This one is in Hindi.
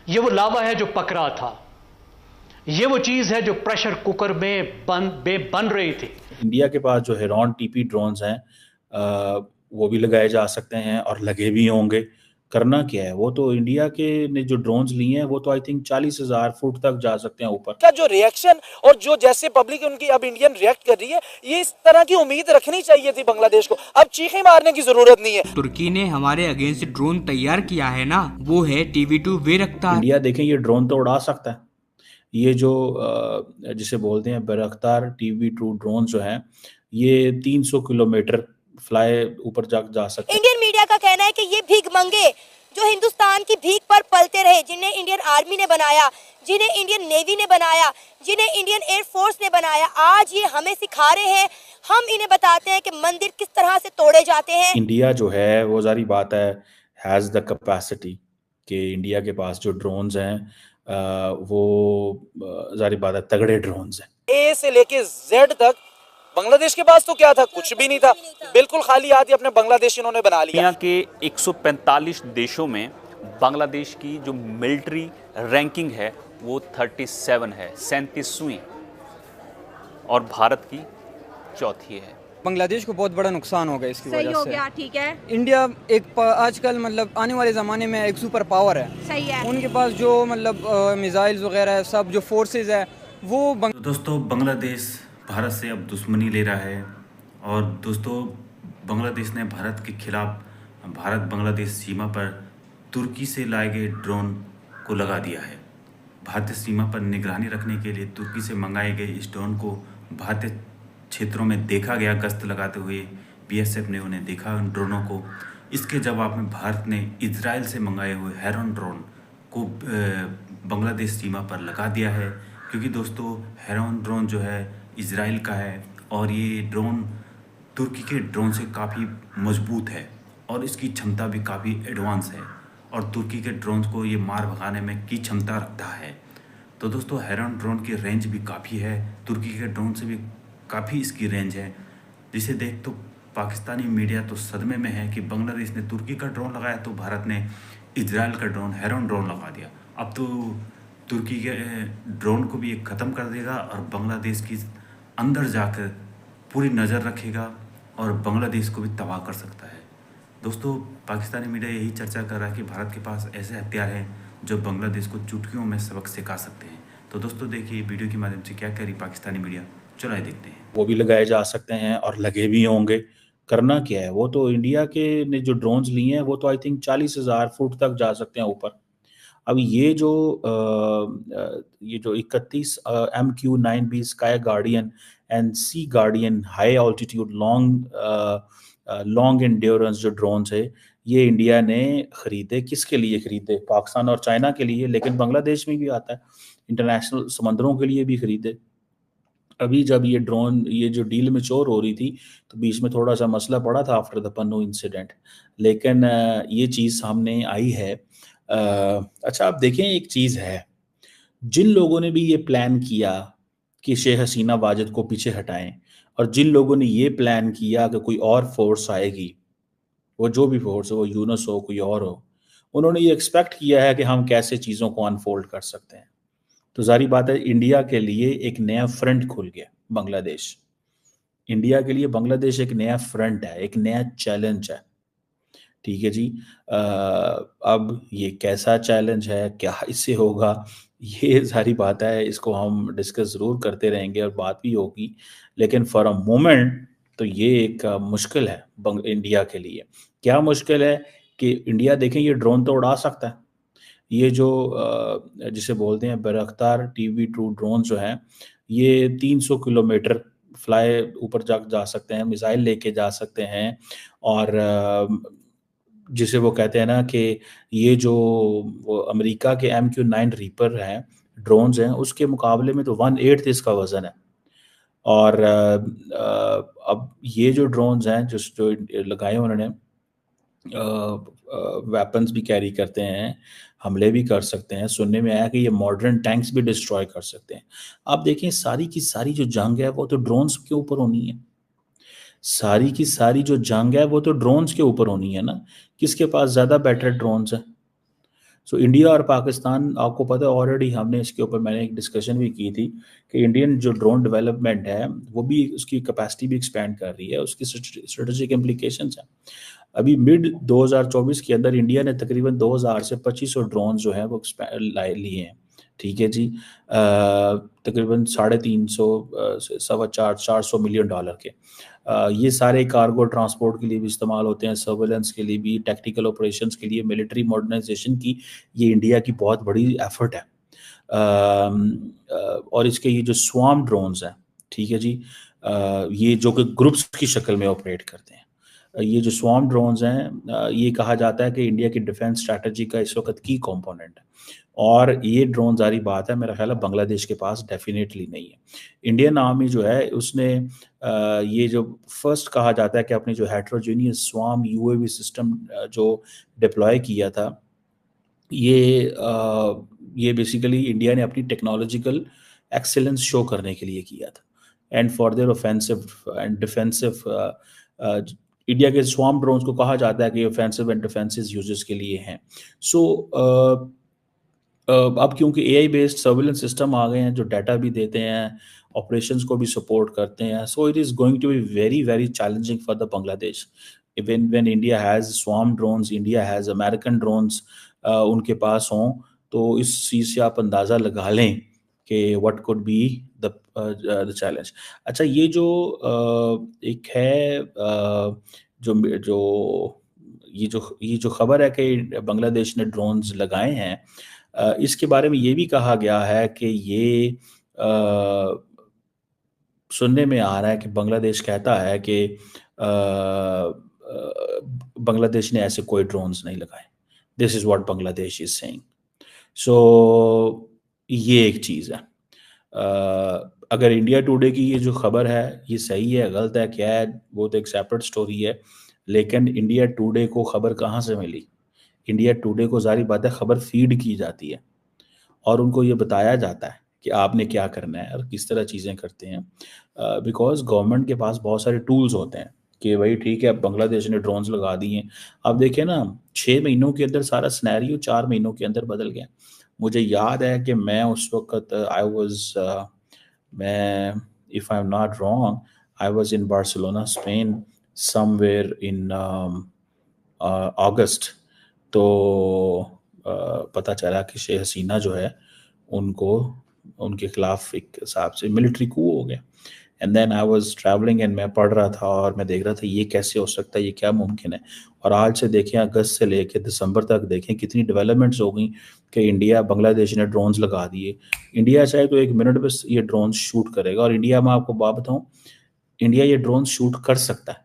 ये वो लावा है जो पक रहा था। ये वो चीज है जो प्रेशर कुकर में बन रही थी। इंडिया के पास जो हेरॉन टीपी ड्रोन्स हैं, वो भी लगाए जा सकते हैं और लगे भी होंगे। करना क्या है, वो तो इंडिया के ने जो ड्रोन्स लिए हैं वो तो आई थिंक 40,000 फुट तक जा सकते हैं ऊपर। का जो रिएक्शन और जो जैसे पब्लिक उनकी अब इंडियन रिएक्ट कर रही है, ये इस तरह की उम्मीद रखनी चाहिए थी बांग्लादेश को। अब चीखें मारने की जरूरत नहीं है। तुर्की ने हमारे अगेंस्ट ड्रोन तैयार किया है ना, वो है TB2 बैरक्तार। इंडिया देखें ये ड्रोन तो उड़ा सकता है। ये जो जिसे बोलते हैं बैरक्तार TB2 ड्रोन जो है, ये 300 किलोमीटर फ्लाई ऊपर जा सकते हैं। इंडियन मीडिया का कहना है कि ये भीख मंगे जो हिंदुस्तान की भीख पर पलते रहे, जिन्हें इंडियन आर्मी ने बनाया, जिन्हें इंडियन नेवी ने बनाया, जिन्हें इंडियन एयरफोर्स ने बनाया, आज ये हमें सिखा रहे हैं। हम इन्हें बताते हैं कि मंदिर किस तरह से तोड़े जाते हैं। इंडिया जो है वो जारी बात है हैज़ द कैपेसिटी कि इंडिया के पास जो ड्रोन्स हैं वो जारी बात है तगड़े ड्रोन्स हैं। ए से लेके जेड तक बांग्लादेश के पास तो क्या था, कुछ भी नहीं था। बिल्कुल खाली हाथ ही अपने बांग्लादेश इन्होंने बना लिया। दुनिया के 145 देशों में बांग्लादेश की जो मिलिट्री रैंकिंग है वो 37 है, 37वीं, और भारत की चौथी है। बांग्लादेश को बहुत बड़ा नुकसान होगा इसकी सही वजह हो से। गया, ठीक है, इंडिया आजकल मतलब आने वाले ज़माने में एक सुपर पावर है। सही है। उनके पास जो मतलब मिसाइल्स वगैरह है, सब जो फोर्सेस है वो तो दोस्तों बांग्लादेश भारत से अब दुश्मनी ले रहा है। और दोस्तों बांग्लादेश ने भारत के खिलाफ भारत बांग्लादेश सीमा पर तुर्की से लाए गए ड्रोन को लगा दिया है। भारतीय सीमा पर निगरानी रखने के लिए तुर्की से मंगाए गए इस ड्रोन को भारतीय क्षेत्रों में देखा गया। गश्त लगाते हुए BSF ने उन्हें देखा, उन ड्रोनों को। इसके जवाब में भारत ने इजराइल से मंगाए हुए हेरॉन ड्रोन को बांग्लादेश सीमा पर लगा दिया है। क्योंकि दोस्तों हेरॉन ड्रोन जो है इजराइल का है और ये ड्रोन तुर्की के ड्रोन से काफ़ी मजबूत है और इसकी क्षमता भी काफ़ी एडवांस है और तुर्की के ड्रोन को ये मार भगाने में की क्षमता रखता है। तो दोस्तों हेरॉन ड्रोन की रेंज भी काफ़ी है, तुर्की के ड्रोन से भी काफ़ी इसकी रेंज है, जिसे देख तो पाकिस्तानी मीडिया तो सदमे में है कि बांग्लादेश ने तुर्की का ड्रोन लगाया तो भारत ने इजराइल का ड्रोन हेरॉन ड्रोन लगा दिया। अब तो तुर्की के ड्रोन को भी एक ख़त्म कर देगा और बांग्लादेश की अंदर जाकर पूरी नज़र रखेगा और बांग्लादेश को भी तबाह कर सकता है। दोस्तों पाकिस्तानी मीडिया यही चर्चा कर रहा है कि भारत के पास ऐसे हथियार हैं जो बांग्लादेश को चुटकियों में सबक सिखा सकते हैं। तो दोस्तों देखिए वीडियो के माध्यम से क्या कह रही पाकिस्तानी मीडिया, चलो आइए देखते हैं। वो भी लगाए जा सकते हैं और लगे भी होंगे। करना क्या है, वो तो इंडिया के ने जो ड्रोन्स लिए हैं वो तो आई थिंक 40,000 फुट तक जा सकते हैं ऊपर। अब ये जो 31 MQ-9B Sky Guardian and Sea Guardian high altitude long endurance जो ड्रोन्स है, ये इंडिया ने खरीदे। किसके लिए खरीदे? पाकिस्तान और चाइना के लिए, लेकिन बांग्लादेश में भी आता है, इंटरनेशनल समंदरों के लिए भी खरीदे। अभी जब ये जो डील में चोर हो रही थी तो बीच में थोड़ा सा मसला पड़ा था आफ्टर द पन्नू इंसिडेंट, लेकिन ये चीज़ सामने आई है। अच्छा आप देखें, एक चीज़ है, जिन लोगों ने भी ये प्लान किया कि शेख हसीना वाजिद को पीछे हटाएं और जिन लोगों ने ये प्लान किया कि कोई और फोर्स आएगी, वो जो भी फोर्स हो, वो यूनस हो कोई और हो, उन्होंने ये एक्सपेक्ट किया है कि हम कैसे चीज़ों को अनफोल्ड कर सकते हैं। तो जारी बात है इंडिया के लिए एक नया फ्रंट खुल गया बांग्लादेश। इंडिया के लिए बांग्लादेश एक नया फ्रंट है, एक नया चैलेंज है। ठीक है जी। अब ये कैसा चैलेंज है, क्या इससे होगा, ये सारी बात है, इसको हम डिस्कस ज़रूर करते रहेंगे और बात भी होगी। लेकिन फॉर अ मोमेंट तो ये एक मुश्किल है इंडिया के लिए। क्या मुश्किल है कि इंडिया देखें ये ड्रोन तो उड़ा सकता है। ये जो जिसे बोलते हैं बैरक्तार TB2 ड्रोन जो हैं, ये 300 किलोमीटर फ्लाई ऊपर जा सकते हैं, मिसाइल लेके जा सकते हैं। और जिसे वो कहते हैं ना कि ये जो वो अमेरिका के MQ-9 रीपर हैं, ड्रोन्स हैं, उसके मुकाबले में तो 1/8 इसका वज़न है। और अब ये जो ड्रोन्स हैं जो लगाए उन्होंने, वेपन्स भी कैरी करते हैं, हमले भी कर सकते हैं। सुनने में आया कि ये मॉडर्न टैंक्स भी डिस्ट्रॉय कर सकते हैं। आप देखें सारी की सारी जो जंग है वो तो ड्रोन्स के ऊपर होनी है। सारी की सारी जो जंग है वो तो ड्रोन्स के ऊपर होनी है ना। किसके पास ज़्यादा बेटर ड्रोन्स है? सो इंडिया और पाकिस्तान, आपको पता है ऑलरेडी हमने इसके ऊपर मैंने एक डिस्कशन भी की थी कि इंडियन जो ड्रोन डेवलपमेंट है वो भी उसकी कैपेसिटी भी एक्सपेंड कर रही है, उसकी स्ट्रेटेजिक इम्प्लीकेशंस हैं। अभी मिड 2024 के अंदर इंडिया ने तकरीबन 2000 से 2500 ड्रोन जो है वो लिए हैं, ठीक है जी, तकरीबन 350 400 मिलियन डॉलर के। ये सारे कार्गो ट्रांसपोर्ट के लिए भी इस्तेमाल होते हैं, सर्वेलेंस के लिए भी, टेक्निकल ऑपरेशंस के लिए, मिलिट्री मॉडर्नाइजेशन की ये इंडिया की बहुत बड़ी एफर्ट है। और इसके ये जो स्वार्म ड्रोन्स हैं, ठीक है जी, ये जो कि ग्रुप्स की शक्ल में ऑपरेट करते हैं, ये जो स्वार्म ड्रोन्स हैं, ये कहा जाता है कि इंडिया की डिफेंस स्ट्रैटेजी का इस वक्त की कंपोनेंट है। और ये ड्रोन जारी बात है, मेरा ख्याल है बांग्लादेश के पास डेफिनेटली नहीं है। इंडियन आर्मी जो है उसने ये जो फर्स्ट कहा जाता है कि अपनी जो हेट्रोजीनियस स्वार्म यूएवी सिस्टम जो डिप्लॉय किया था, ये बेसिकली इंडिया ने अपनी टेक्नोलॉजिकल एक्सेलेंस शो करने के लिए किया था, and for their offensive and defensive. India के स्वार्म ड्रोन्स को कहा जाता है कि ऑफेंसिव एंड डिफेंसिव यूजेस के लिए हैं। सो अब क्योंकि एआई बेस्ड सर्विलेंस सिस्टम आ गए हैं जो डाटा भी देते हैं, ऑपरेशंस को भी सपोर्ट करते हैं, so it is going to be very very challenging for the Bangladesh when India has swarm drones, India has American drones उनके पास हों, तो इस चीज़ से आप अंदाज़ा लगा लें कि what could be the challenge. अच्छा, ये जो एक है ये जो खबर है कि बांग्लादेश ने ड्रोन्स लगाए हैं, इसके बारे में ये भी कहा गया है कि ये सुनने में आ रहा है कि बांग्लादेश कहता है कि बांग्लादेश ने ऐसे कोई ड्रोन्स नहीं लगाए। This is what Bangladesh is saying. So ये एक चीज़ है। अगर इंडिया टुडे की ये जो खबर है ये सही है, गलत है, क्या है, वो तो एक सेपरेट स्टोरी है। लेकिन इंडिया टुडे को खबर कहाँ से मिली? इंडिया टुडे को जारी बात है खबर फीड की जाती है और उनको ये बताया जाता है कि आपने क्या करना है और किस तरह चीज़ें करते हैं, बिकॉज गवर्नमेंट के पास बहुत सारे टूल्स होते हैं कि भाई ठीक है, बांग्लादेश ने ड्रोन्स लगा दिए। आप देखिए ना, 6 महीनों के अंदर सारा सिनेरियो 4 महीनों के अंदर बदल गया। मुझे याद है कि मैं उस वक्त if I am not wrong, I was in Barcelona, Spain, somewhere in August. तो पता चला कि शेख हसीना जो है उनके खिलाफ एक हिसाब से मिलिट्री कू हो गया। And then I was travelling and मैं पढ़ रहा था और मैं देख रहा था ये कैसे हो सकता है, ये क्या मुमकिन है। और आज से देखें, अगस्त से लेकर दिसंबर तक देखें कितनी डेवलपमेंट्स हो गई कि इंडिया, बांग्लादेश ने ड्रोन्स लगा दिए। इंडिया चाहे तो 1 मिनट में ये ड्रोन्स शूट करेगा। और इंडिया में आपको बात बताऊँ, इंडिया ये ड्रोन शूट कर सकता है